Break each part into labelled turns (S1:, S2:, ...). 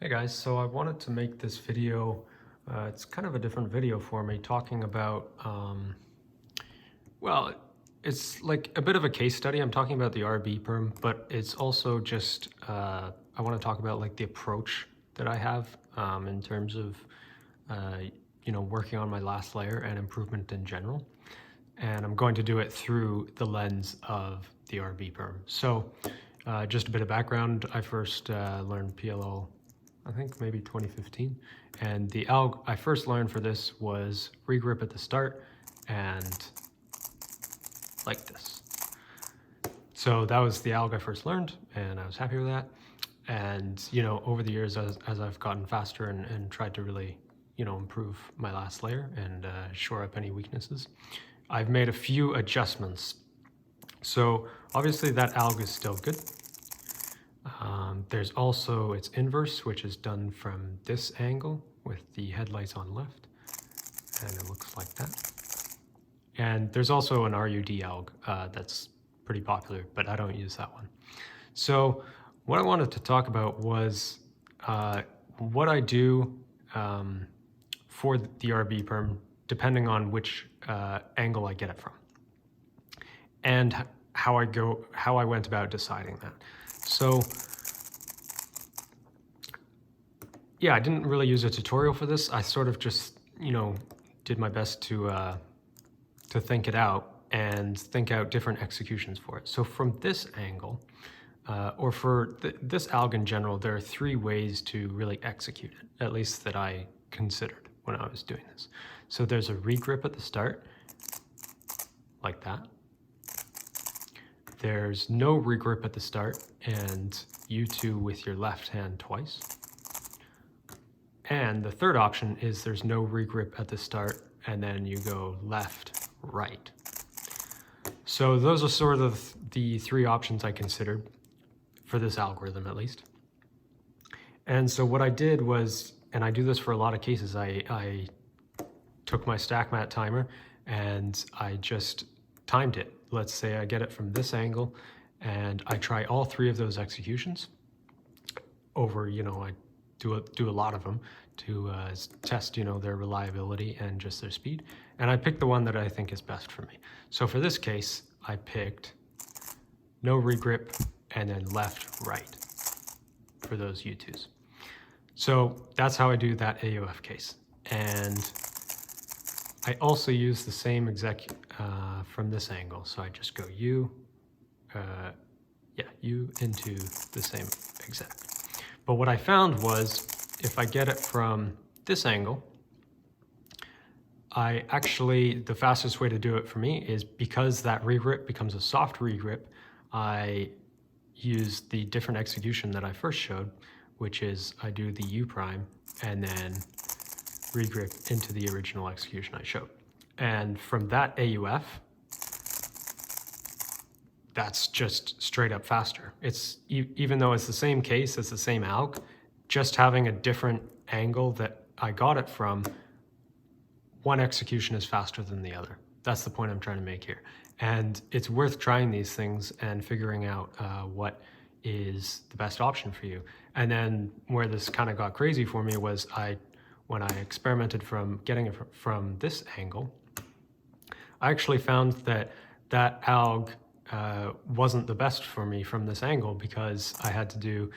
S1: Hey guys, so I wanted to make this video, it's kind of a different video for me, talking about, well, it's like a bit of a case study. I'm talking about the RB perm, but it's also just, I want to talk about like the approach that I have in terms of, uh, working on my last layer and improvement in general. And I'm going to do it through the lens of the RB perm. So just a bit of background, I first learned PLL I think maybe 2015. And the alg I first learned for this was regrip at the start and like this. So that was the alg I first learned and I was happy with that. And, over the years as I've gotten faster and tried to really, improve my last layer and shore up any weaknesses, I've made a few adjustments. So obviously that alg is still good. There's also its inverse, which is done from this angle with the headlights on left, and it looks like that. And there's also an RUD alg that's pretty popular, but I don't use that one. So what I wanted to talk about was what I do for the RB perm, depending on which angle I get it from, and how I went about deciding that. So yeah, I didn't really use a tutorial for this. I sort of just, did my best to think it out and think out different executions for it. So from this angle, or for this alg in general, there are three ways to really execute it, at least that I considered when I was doing this. So there's a regrip at the start, like that. There's no regrip at the start, and U2 with your left hand twice. And the third option is there's no regrip at the start, and then you go left, right. So those are sort of the three options I considered for this algorithm, at least. And so what I did was, and I do this for a lot of cases, I took my stack mat timer and I just timed it. Let's say I get it from this angle and I try all three of those executions over, I do a lot of them to test, their reliability and just their speed. And I picked the one that I think is best for me. So for this case, I picked no regrip and then left, right for those U2s. So that's how I do that AUF case. And I also use the same exec from this angle. So I just go U into the same exec. But what I found was if I get it from this angle, the fastest way to do it for me is because that regrip becomes a soft regrip, I use the different execution that I first showed, which is I do the U prime and then regrip into the original execution I showed. And from that AUF, that's just straight up faster. It's even though it's the same case, it's the same alg, just having a different angle that I got it from, one execution is faster than the other. That's the point I'm trying to make here. And it's worth trying these things and figuring out what is the best option for you. And then where this kind of got crazy for me was when I experimented from getting it from this angle, I actually found that alg wasn't the best for me from this angle because I had to do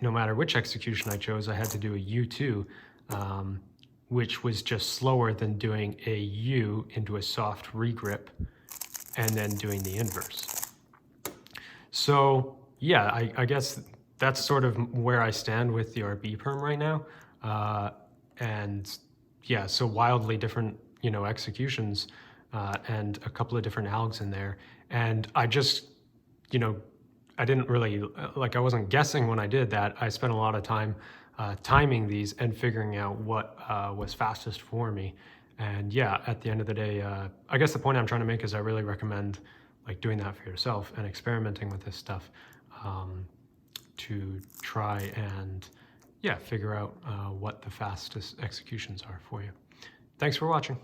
S1: no matter which execution I chose, I had to do a U2, which was just slower than doing a U into a soft regrip and then doing the inverse. So yeah, I guess that's sort of where I stand with the RB perm right now. And yeah, so wildly different, executions and a couple of different algs in there. And I just, I didn't really, I wasn't guessing when I did that. I spent a lot of time timing these and figuring out what was fastest for me. And yeah, at the end of the day, I guess the point I'm trying to make is I really recommend doing that for yourself and experimenting with this stuff to try and figure out what the fastest executions are for you. Thanks for watching.